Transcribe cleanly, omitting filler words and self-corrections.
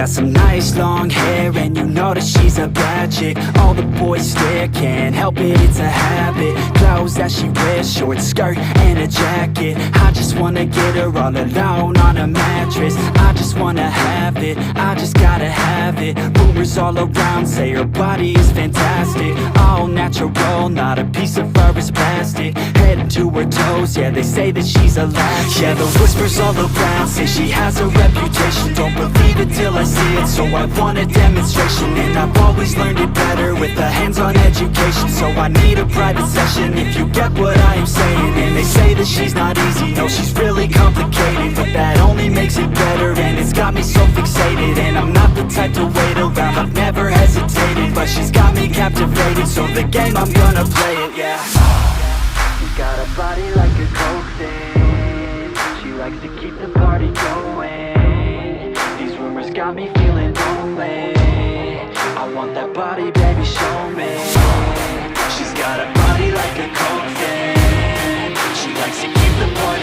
got some nice long hair, and you know that she's a bad chick. All the boys stare, can't help it, it's a habit. Clothes that she wears, short skirt and a jacket. I just wanna get her all alone on a mattress. I just wanna have it, I just gotta have it. Rumors all around say her body is fantastic. All natural, not a piece of fur is plastic. Head to her toes, yeah, they say that she's a latch. Yeah, the whispers all around say she has a reputation. Don't believe it till I see it, so I want a demonstration. And I've always learned it better with a hands-on education. So I need a private session if you get what I am saying. And they say that she's not easy, no, she's really complicated. But that only makes it better, and it's got me so fixated. And I'm not the type to wait around, I've never hesitated. But she's got me captivated, so the game, I'm gonna play it, yeah. She's got a body like a coke thing. She likes to keep the party going. These rumors got me feeling lonely. I want that body, baby, show me.